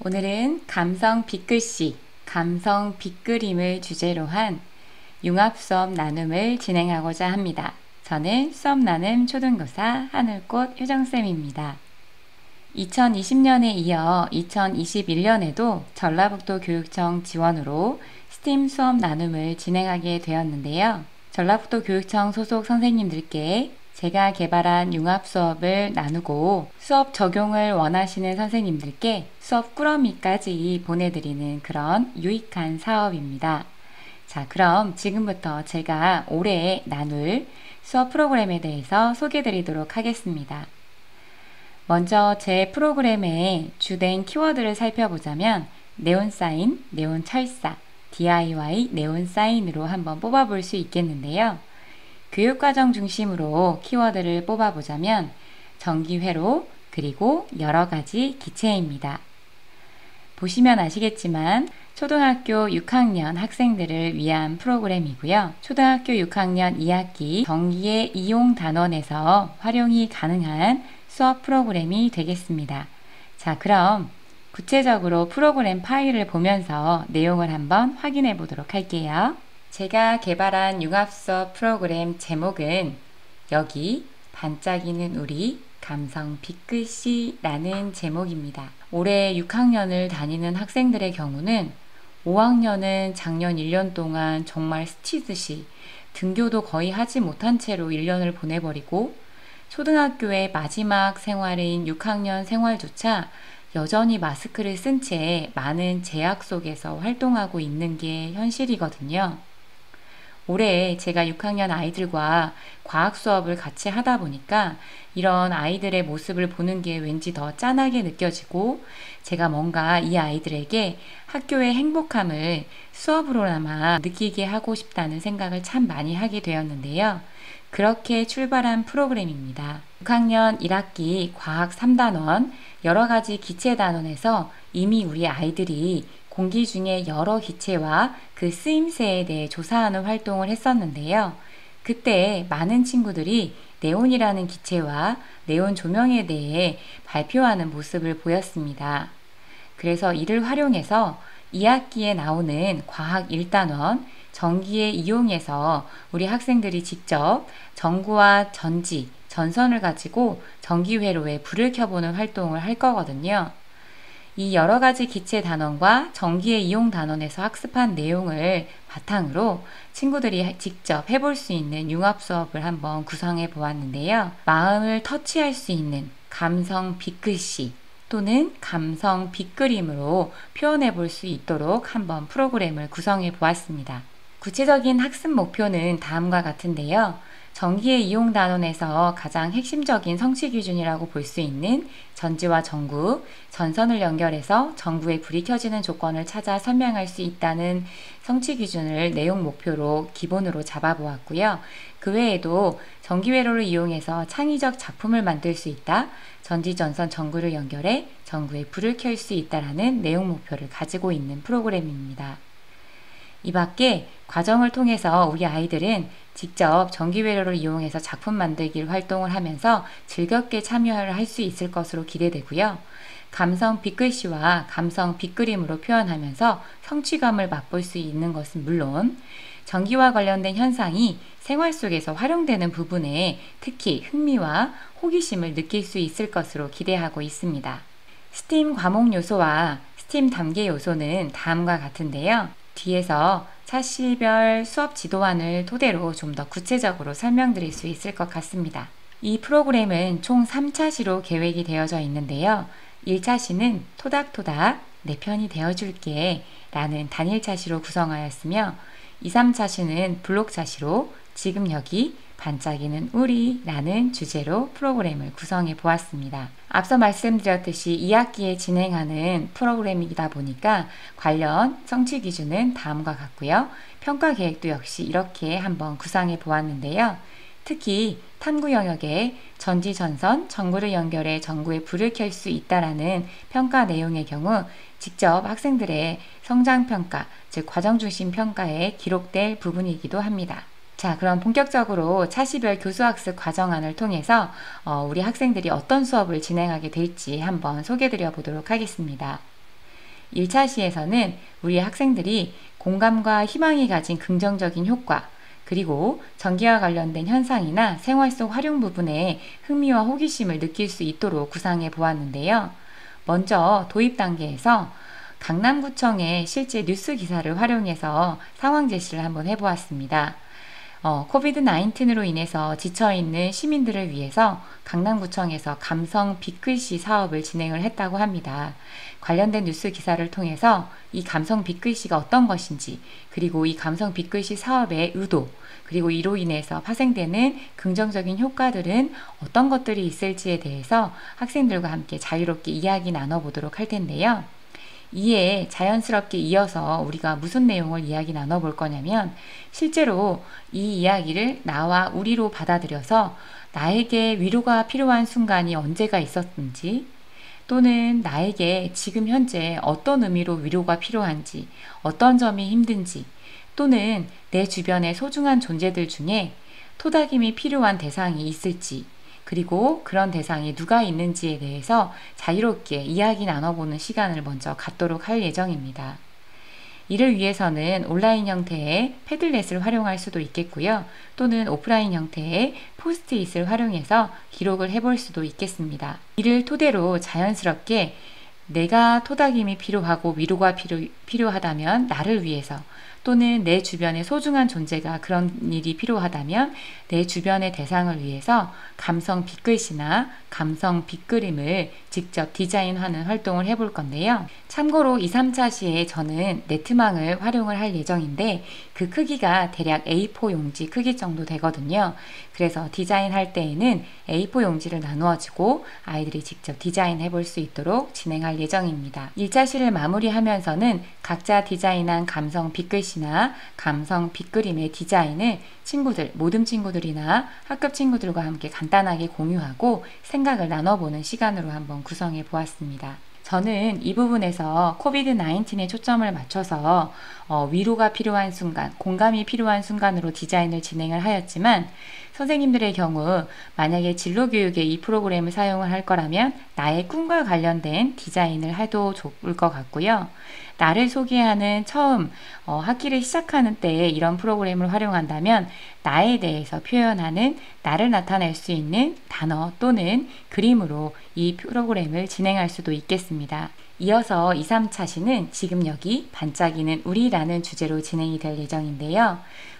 오늘은 감성 빗글씨, 감성 빗그림을 주제로 한 융합 수업 나눔을 진행하고자 합니다. 저는 수업 나눔 초등교사 하늘꽃 효정쌤입니다. 2020년에 이어 2021년에도 전라북도 교육청 지원으로 스팀 수업 나눔을 진행하게 되었는데요. 전라북도 교육청 소속 선생님들께 제가 개발한 융합 수업을 나누고 수업 적용을 원하시는 선생님들께 수업 꾸러미까지 보내드리는 그런 유익한 사업입니다. 자, 그럼 지금부터 제가 올해 나눌 수업 프로그램에 대해서 소개드리도록 하겠습니다. 먼저 제 프로그램의 주된 키워드를 살펴보자면 네온사인, 네온철사, DIY 네온사인으로 한번 뽑아볼 수 있겠는데요. 교육과정 중심으로 키워드를 뽑아보자면 정기회로 그리고 여러가지 기체입니다. 보시면 아시겠지만 초등학교 6학년 학생들을 위한 프로그램이고요. 초등학교 6학년 2학기 정기의 이용 단원에서 활용이 가능한 수업 프로그램이 되겠습니다. 자, 그럼 구체적으로 프로그램 파일을 보면서 내용을 한번 확인해 보도록 할게요. 제가 개발한 융합수업 프로그램 제목은 여기 반짝이는 우리 감성 빗글씨라는 제목입니다. 올해 6학년을 다니는 학생들의 경우는 5학년은 작년 1년 동안 정말 스치듯이 등교도 거의 하지 못한 채로 1년을 보내버리고 초등학교의 마지막 생활인 6학년 생활조차 여전히 마스크를 쓴 채 많은 제약 속에서 활동하고 있는 게 현실이거든요. 올해 제가 6학년 아이들과 과학 수업을 같이 하다 보니까 이런 아이들의 모습을 보는 게 왠지 더 짠하게 느껴지고 제가 뭔가 이 아이들에게 학교의 행복함을 수업으로나마 느끼게 하고 싶다는 생각을 참 많이 하게 되었는데요. 그렇게 출발한 프로그램입니다. 6학년 1학기 과학 3단원 여러가지 기체 단원에서 이미 우리 아이들이 공기 중에 여러 기체와 그 쓰임새에 대해 조사하는 활동을 했었는데요. 그때 많은 친구들이 네온이라는 기체와 네온 조명에 대해 발표하는 모습을 보였습니다. 그래서 이를 활용해서 2학기에 나오는 과학 1단원 전기에 이용해서 우리 학생들이 직접 전구와 전지, 전선을 가지고 전기회로에 불을 켜보는 활동을 할 거거든요. 이 여러가지 기체 단원과 전기의 이용 단원에서 학습한 내용을 바탕으로 친구들이 직접 해볼 수 있는 융합 수업을 한번 구성해 보았는데요. 마음을 터치할 수 있는 감성 빗글씨 또는 감성 빗그림으로 표현해 볼 수 있도록 한번 프로그램을 구성해 보았습니다. 구체적인 학습 목표는 다음과 같은데요. 전기의 이용 단원에서 가장 핵심적인 성취 기준이라고 볼 수 있는 전지와 전구, 전선을 연결해서 전구에 불이 켜지는 조건을 찾아 설명할 수 있다는 성취 기준을 내용 목표로 기본으로 잡아보았고요. 그 외에도 전기회로를 이용해서 창의적 작품을 만들 수 있다, 전지, 전선, 전구를 연결해 전구에 불을 켤 수 있다라는 내용 목표를 가지고 있는 프로그램입니다. 이 밖에 과정을 통해서 우리 아이들은 직접 전기회로를 이용해서 작품 만들기 활동을 하면서 즐겁게 참여를 할 수 있을 것으로 기대되고요. 감성 빗글씨와 감성 빗그림으로 표현하면서 성취감을 맛볼 수 있는 것은 물론 전기와 관련된 현상이 생활 속에서 활용되는 부분에 특히 흥미와 호기심을 느낄 수 있을 것으로 기대하고 있습니다. 스팀 과목 요소와 스팀 단계 요소는 다음과 같은데요. 뒤에서 차시별 수업 지도안을 토대로 좀 더 구체적으로 설명드릴 수 있을 것 같습니다. 이 프로그램은 총 3차시로 계획이 되어져 있는데요. 1차시는 토닥토닥 내 편이 되어줄게 라는 단일 차시로 구성하였으며 2, 3차시는 블록 차시로 지금 여기 반짝이는 우리 라는 주제로 프로그램을 구성해 보았습니다. 앞서 말씀드렸듯이 2학기에 진행하는 프로그램이다 보니까 관련 성취 기준은 다음과 같고요. 평가 계획도 역시 이렇게 한번 구성해 보았는데요. 특히 탐구 영역에 전지, 전선, 전구를 연결해 전구에 불을 켤 수 있다라는 평가 내용의 경우 직접 학생들의 성장평가, 즉 과정중심 평가에 기록될 부분이기도 합니다. 자, 그럼 본격적으로 차시별 교수학습 과정안을 통해서 우리 학생들이 어떤 수업을 진행하게 될지 한번 소개드려 보도록 하겠습니다. 1차 시에서는 우리 학생들이 공감과 희망이 가진 긍정적인 효과, 그리고 전기와 관련된 현상이나 생활 속 활용 부분에 흥미와 호기심을 느낄 수 있도록 구상해 보았는데요. 먼저 도입 단계에서 강남구청의 실제 뉴스 기사를 활용해서 상황 제시를 한번 해보았습니다. 코비드-19으로 인해서 지쳐있는 시민들을 위해서 강남구청에서 감성 빅글씨 사업을 진행을 했다고 합니다. 관련된 뉴스 기사를 통해서 이 감성 빅글씨가 어떤 것인지, 그리고 이 감성 빅글씨 사업의 의도, 그리고 이로 인해서 파생되는 긍정적인 효과들은 어떤 것들이 있을지에 대해서 학생들과 함께 자유롭게 이야기 나눠보도록 할 텐데요. 이에 자연스럽게 이어서 우리가 무슨 내용을 이야기 나눠볼 거냐면, 실제로 이 이야기를 나와 우리로 받아들여서 나에게 위로가 필요한 순간이 언제가 있었는지, 또는 나에게 지금 현재 어떤 의미로 위로가 필요한지, 어떤 점이 힘든지, 또는 내 주변의 소중한 존재들 중에 토닥임이 필요한 대상이 있을지, 그리고 그런 대상이 누가 있는지에 대해서 자유롭게 이야기 나눠보는 시간을 먼저 갖도록 할 예정입니다. 이를 위해서는 온라인 형태의 패들렛을 활용할 수도 있겠고요. 또는 오프라인 형태의 포스트잇을 활용해서 기록을 해볼 수도 있겠습니다. 이를 토대로 자연스럽게 내가 토닥임이 필요하고 위로가 필요하다면 나를 위해서, 또는 내 주변의 소중한 존재가 그런 일이 필요하다면 내 주변의 대상을 위해서 감성 빅글씨나 감성 빅그림을 직접 디자인하는 활동을 해볼 건데요. 참고로 2, 3차 시에 저는 네트망을 활용을 할 예정인데 그 크기가 대략 A4 용지 크기 정도 되거든요. 그래서 디자인할 때에는 A4 용지를 나누어주고 아이들이 직접 디자인해 볼 수 있도록 진행할 예정입니다. 1차 시를 마무리하면서는 각자 디자인한 감성 빅글씨나 감성 빅그림의 디자인을 모든 친구들이나 학급 친구들과 함께 간단하게 공유하고 생각을 나눠보는 시간으로 한번 구성해 보았습니다. 저는 이 부분에서 코비드-19에 초점을 맞춰서 위로가 필요한 순간, 공감이 필요한 순간으로 디자인을 진행을 하였지만, 선생님들의 경우 만약에 진로교육에 이 프로그램을 사용을 할 거라면 나의 꿈과 관련된 디자인을 해도 좋을 것 같고요. 나를 소개하는 처음 학기를 시작하는 때에 이런 프로그램을 활용한다면 나에 대해서 표현하는, 나를 나타낼 수 있는 단어 또는 그림으로 이 프로그램을 진행할 수도 있겠습니다. 이어서 2, 3차 시는 지금 여기 반짝이는 우리라는 주제로 진행이 될 예정인데요.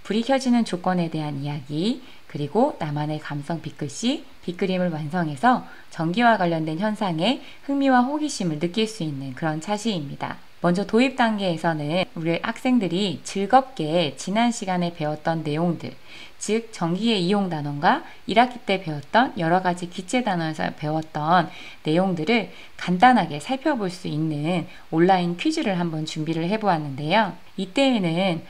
불이 켜지는 조건에 대한 이야기, 그리고 나만의 감성 빅글씨, 빅그림을 완성해서 전기와 관련된 현상에 흥미와 호기심을 느낄 수 있는 그런 차시입니다. 먼저 도입 단계에서는 우리 학생들이 즐겁게 지난 시간에 배웠던 내용들, 즉 전기의 이용 단원과 1학기 때 배웠던 여러 가지 기체 단원에서 배웠던 내용들을 간단하게 살펴볼 수 있는 온라인 퀴즈를 한번 준비를 해보았는데요. 이때에는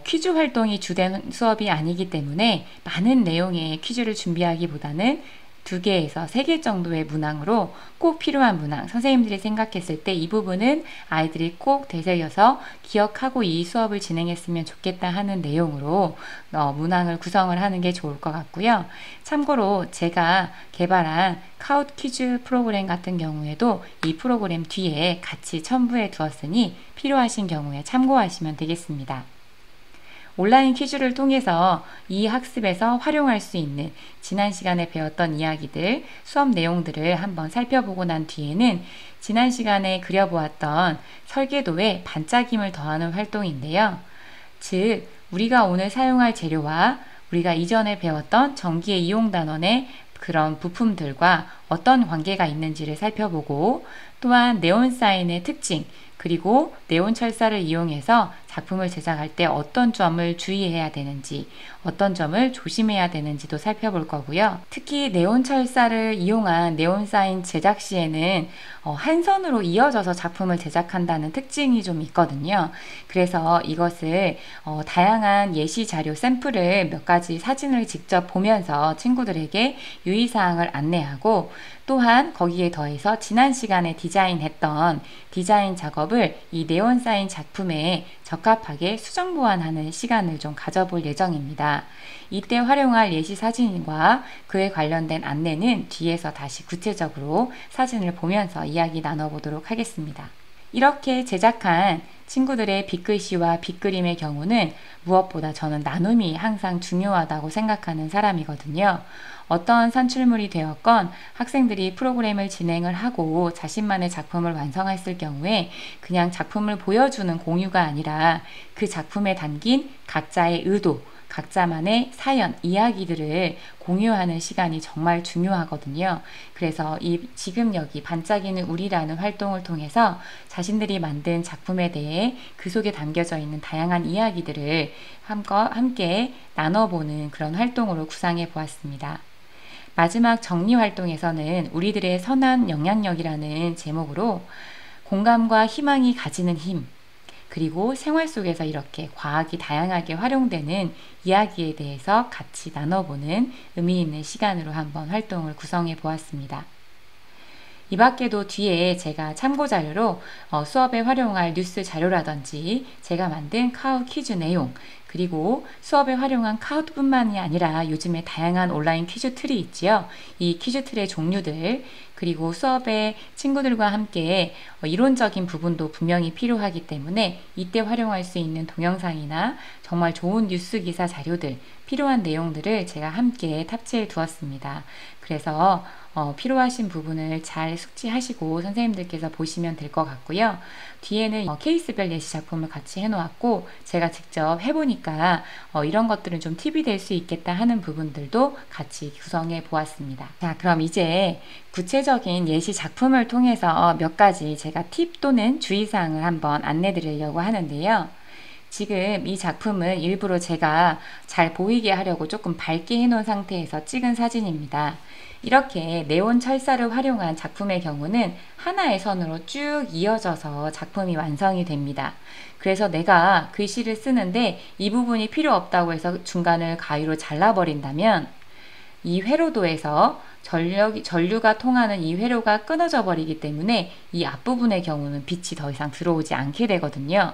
퀴즈 활동이 주된 수업이 아니기 때문에 많은 내용의 퀴즈를 준비하기보다는 2개에서 3개 정도의 문항으로 꼭 필요한 문항, 선생님들이 생각했을 때 이 부분은 아이들이 꼭 되새겨서 기억하고 이 수업을 진행했으면 좋겠다 하는 내용으로 문항을 구성을 하는 게 좋을 것 같고요. 참고로 제가 개발한 카웃 퀴즈 프로그램 같은 경우에도 이 프로그램 뒤에 같이 첨부해 두었으니 필요하신 경우에 참고하시면 되겠습니다. 온라인 퀴즈를 통해서 이 학습에서 활용할 수 있는 지난 시간에 배웠던 이야기들, 수업 내용들을 한번 살펴보고 난 뒤에는 지난 시간에 그려보았던 설계도에 반짝임을 더하는 활동인데요. 즉, 우리가 오늘 사용할 재료와 우리가 이전에 배웠던 전기의 이용 단원의 그런 부품들과 어떤 관계가 있는지를 살펴보고, 또한 네온 사인의 특징, 그리고 네온 철사를 이용해서 작품을 제작할 때 어떤 점을 주의해야 되는지, 어떤 점을 조심해야 되는지도 살펴볼 거고요. 특히 네온 철사를 이용한 네온 사인 제작 시에는 한 선으로 이어져서 작품을 제작한다는 특징이 좀 있거든요. 그래서 이것을 다양한 예시 자료 샘플을 몇 가지 사진을 직접 보면서 친구들에게 유의사항을 안내하고, 또한 거기에 더해서 지난 시간에 디자인했던 디자인 작업을 이 네온 사인 작품에 적합하게 수정 보완하는 시간을 좀 가져볼 예정입니다. 이때 활용할 예시 사진과 그에 관련된 안내는 뒤에서 다시 구체적으로 사진을 보면서 이야기 나눠보도록 하겠습니다. 이렇게 제작한 친구들의 빗글씨와 빗그림의 경우는 무엇보다 저는 나눔이 항상 중요하다고 생각하는 사람이거든요. 어떤 산출물이 되었건 학생들이 프로그램을 진행을 하고 자신만의 작품을 완성했을 경우에 그냥 작품을 보여주는 공유가 아니라 그 작품에 담긴 각자의 의도, 각자만의 사연, 이야기들을 공유하는 시간이 정말 중요하거든요. 그래서 지금 여기 반짝이는 우리라는 활동을 통해서 자신들이 만든 작품에 대해 그 속에 담겨져 있는 다양한 이야기들을 함께 나눠보는 그런 활동으로 구상해 보았습니다. 마지막 정리 활동에서는 우리들의 선한 영향력이라는 제목으로 공감과 희망이 가지는 힘, 그리고 생활 속에서 이렇게 과학이 다양하게 활용되는 이야기에 대해서 같이 나눠보는 의미 있는 시간으로 한번 활동을 구성해 보았습니다. 이 밖에도 뒤에 제가 참고자료로 수업에 활용할 뉴스 자료라든지 제가 만든 카우 퀴즈 내용, 그리고 수업에 활용한 카우뿐만이 아니라 요즘에 다양한 온라인 퀴즈 틀이 있지요. 이 퀴즈 틀의 종류들, 그리고 수업에 친구들과 함께 이론적인 부분도 분명히 필요하기 때문에 이때 활용할 수 있는 동영상이나 정말 좋은 뉴스 기사 자료들, 필요한 내용들을 제가 함께 탑재해 두었습니다. 그래서 필요하신 부분을 잘 숙지하시고 선생님들께서 보시면 될 것 같고요. 뒤에는 케이스별 예시 작품을 같이 해놓았고 제가 직접 해보니까 이런 것들은 좀 팁이 될 수 있겠다 하는 부분들도 같이 구성해 보았습니다. 자, 그럼 이제 구체적인 예시 작품을 통해서 몇 가지 제가 팁 또는 주의사항을 한번 안내 드리려고 하는데요. 지금 이 작품은 일부러 제가 잘 보이게 하려고 조금 밝게 해놓은 상태에서 찍은 사진입니다. 이렇게 네온 철사를 활용한 작품의 경우는 하나의 선으로 쭉 이어져서 작품이 완성이 됩니다. 그래서 내가 글씨를 쓰는데 이 부분이 필요 없다고 해서 중간을 가위로 잘라버린다면 이 회로도에서 전류가 통하는 이 회로가 끊어져 버리기 때문에 이 앞부분의 경우는 빛이 더 이상 들어오지 않게 되거든요.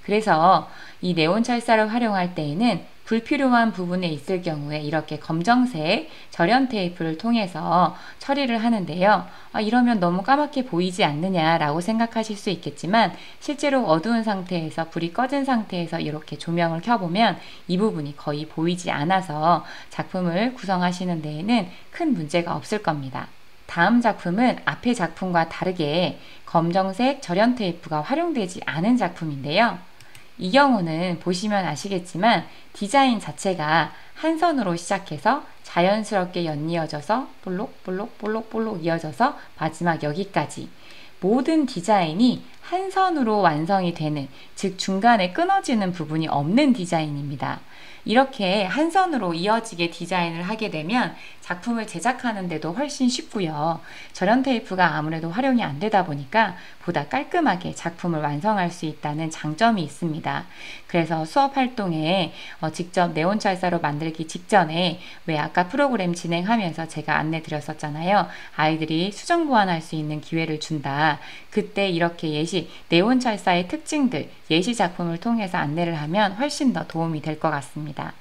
그래서 이 네온 철사를 활용할 때에는 불필요한 부분에 있을 경우에 이렇게 검정색 절연 테이프를 통해서 처리를 하는데요. 이러면 너무 까맣게 보이지 않느냐라고 생각하실 수 있겠지만 실제로 어두운 상태에서 불이 꺼진 상태에서 이렇게 조명을 켜보면 이 부분이 거의 보이지 않아서 작품을 구성하시는 데에는 큰 문제가 없을 겁니다. 다음 작품은 앞의 작품과 다르게 검정색 절연 테이프가 활용되지 않은 작품인데요. 이 경우는 보시면 아시겠지만 디자인 자체가 한 선으로 시작해서 자연스럽게 연이어져서 볼록 이어져서 마지막 여기까지 모든 디자인이 한 선으로 완성이 되는, 즉 중간에 끊어지는 부분이 없는 디자인입니다. 이렇게 한 선으로 이어지게 디자인을 하게 되면 작품을 제작하는데도 훨씬 쉽고요. 절연 테이프가 아무래도 활용이 안 되다 보니까 보다 깔끔하게 작품을 완성할 수 있다는 장점이 있습니다. 그래서 수업 활동에 직접 네온 철사로 만들기 직전에 왜 아까 프로그램 진행하면서 제가 안내 드렸었잖아요. 아이들이 수정 보완할 수 있는 기회를 준다. 그때 이렇게 예시, 네온 철사의 특징들, 예시 작품을 통해서 안내를 하면 훨씬 더 도움이 될 것 같습니다.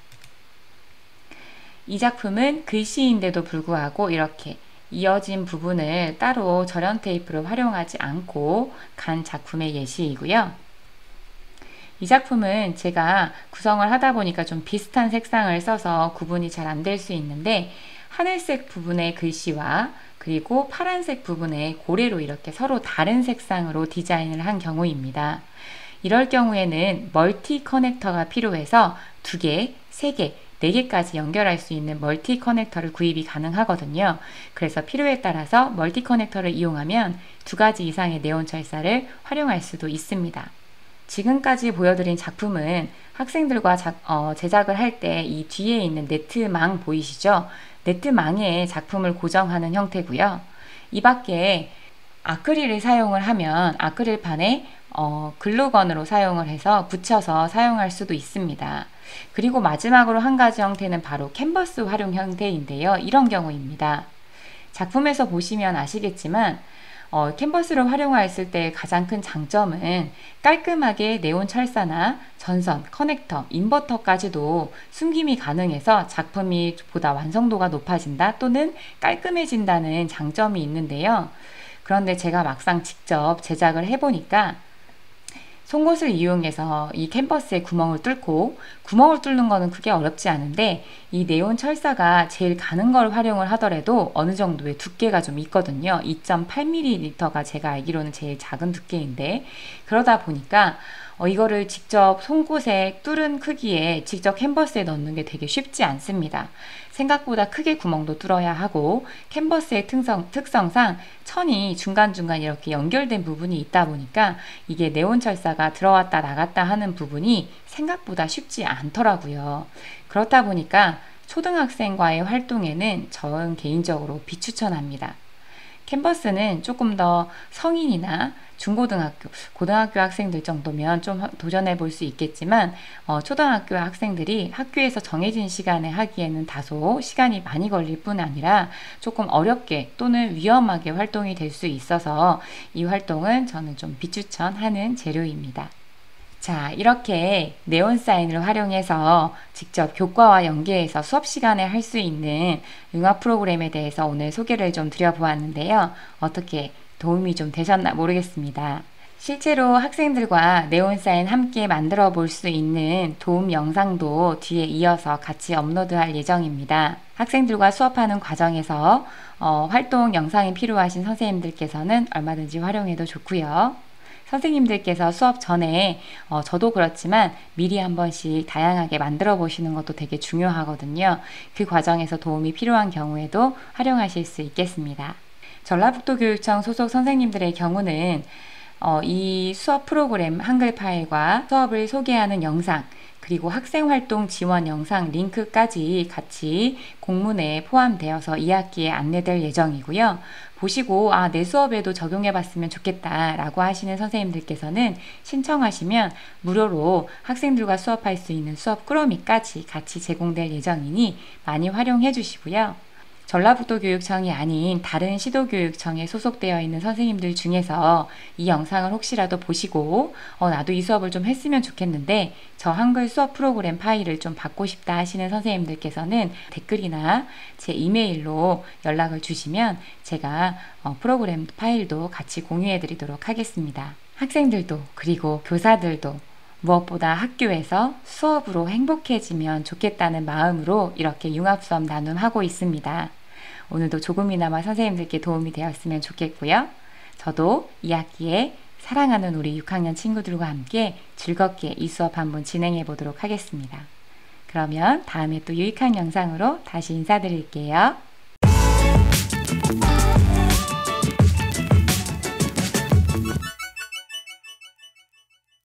이 작품은 글씨인데도 불구하고 이렇게 이어진 부분을 따로 절연 테이프를 활용하지 않고 간 작품의 예시이고요. 이 작품은 제가 구성을 하다 보니까 좀 비슷한 색상을 써서 구분이 잘 안 될 수 있는데 하늘색 부분의 글씨와 그리고 파란색 부분의 고래로 이렇게 서로 다른 색상으로 디자인을 한 경우입니다. 이럴 경우에는 멀티 커넥터가 필요해서 2개, 3개, 4개까지 연결할 수 있는 멀티 커넥터를 구입이 가능하거든요. 그래서 필요에 따라서 멀티 커넥터를 이용하면 2가지 이상의 네온 철사를 활용할 수도 있습니다. 지금까지 보여드린 작품은 학생들과 제작을 할 때 이 뒤에 있는 네트망 보이시죠? 네트망에 작품을 고정하는 형태고요. 이 밖에 아크릴을 사용을 하면 아크릴판에 글루건으로 사용을 해서 붙여서 사용할 수도 있습니다. 그리고 마지막으로 한 가지 형태는 바로 캔버스 활용 형태인데요. 이런 경우입니다. 작품에서 보시면 아시겠지만 캔버스를 활용했을 때 가장 큰 장점은 깔끔하게 네온 철사나 전선, 커넥터, 인버터까지도 숨김이 가능해서 작품이 보다 완성도가 높아진다 또는 깔끔해진다는 장점이 있는데요. 그런데 제가 막상 직접 제작을 해보니까 송곳을 이용해서 이 캔버스에 구멍을 뚫고, 구멍을 뚫는 거는 그게 어렵지 않은데 이 네온 철사가 제일 가는 걸 활용을 하더라도 어느 정도의 두께가 좀 있거든요. 2.8mm가 제가 알기로는 제일 작은 두께인데, 그러다 보니까 이거를 직접 송곳에 뚫은 크기에 직접 캔버스에 넣는 게 되게 쉽지 않습니다. 생각보다 크게 구멍도 뚫어야 하고, 캔버스의 특성상 천이 중간중간 이렇게 연결된 부분이 있다 보니까 이게 네온 철사가 들어왔다 나갔다 하는 부분이 생각보다 쉽지 않더라고요. 그렇다 보니까 초등학생과의 활동에는 저는 개인적으로 비추천합니다. 캔버스는 조금 더 성인이나 중고등학교, 고등학교 학생들 정도면 좀 도전해 볼 수 있겠지만 초등학교 학생들이 학교에서 정해진 시간에 하기에는 다소 시간이 많이 걸릴 뿐 아니라 조금 어렵게 또는 위험하게 활동이 될 수 있어서 이 활동은 저는 좀 비추천하는 재료입니다. 자, 이렇게 네온 사인을 활용해서 직접 교과와 연계해서 수업 시간에 할 수 있는 융합 프로그램에 대해서 오늘 소개를 좀 드려보았는데요. 어떻게 도움이 좀 되셨나 모르겠습니다. 실제로 학생들과 네온 사인 함께 만들어 볼 수 있는 도움 영상도 뒤에 이어서 같이 업로드할 예정입니다. 학생들과 수업하는 과정에서 활동 영상이 필요하신 선생님들께서는 얼마든지 활용해도 좋고요. 선생님들께서 수업 전에 저도 그렇지만 미리 한 번씩 다양하게 만들어 보시는 것도 되게 중요하거든요. 그 과정에서 도움이 필요한 경우에도 활용하실 수 있겠습니다. 전라북도 교육청 소속 선생님들의 경우는 이 수업 프로그램 한글 파일과 수업을 소개하는 영상, 그리고 학생활동 지원 영상 링크까지 같이 공문에 포함되어서 2학기에 안내될 예정이고요. 보시고 내 수업에도 적용해 봤으면 좋겠다 라고 하시는 선생님들께서는 신청하시면 무료로 학생들과 수업할 수 있는 수업 꾸러미까지 같이 제공될 예정이니 많이 활용해 주시고요. 전라북도 교육청이 아닌 다른 시도교육청에 소속되어 있는 선생님들 중에서 이 영상을 혹시라도 보시고 나도 이 수업을 좀 했으면 좋겠는데 저 한글 수업 프로그램 파일을 좀 받고 싶다 하시는 선생님들께서는 댓글이나 제 이메일로 연락을 주시면 제가 프로그램 파일도 같이 공유해 드리도록 하겠습니다. 학생들도 그리고 교사들도 무엇보다 학교에서 수업으로 행복해지면 좋겠다는 마음으로 이렇게 융합수업 나눔하고 있습니다. 오늘도 조금이나마 선생님들께 도움이 되었으면 좋겠고요. 저도 2학기에 사랑하는 우리 6학년 친구들과 함께 즐겁게 이 수업 한번 진행해 보도록 하겠습니다. 그러면 다음에 또 유익한 영상으로 다시 인사드릴게요.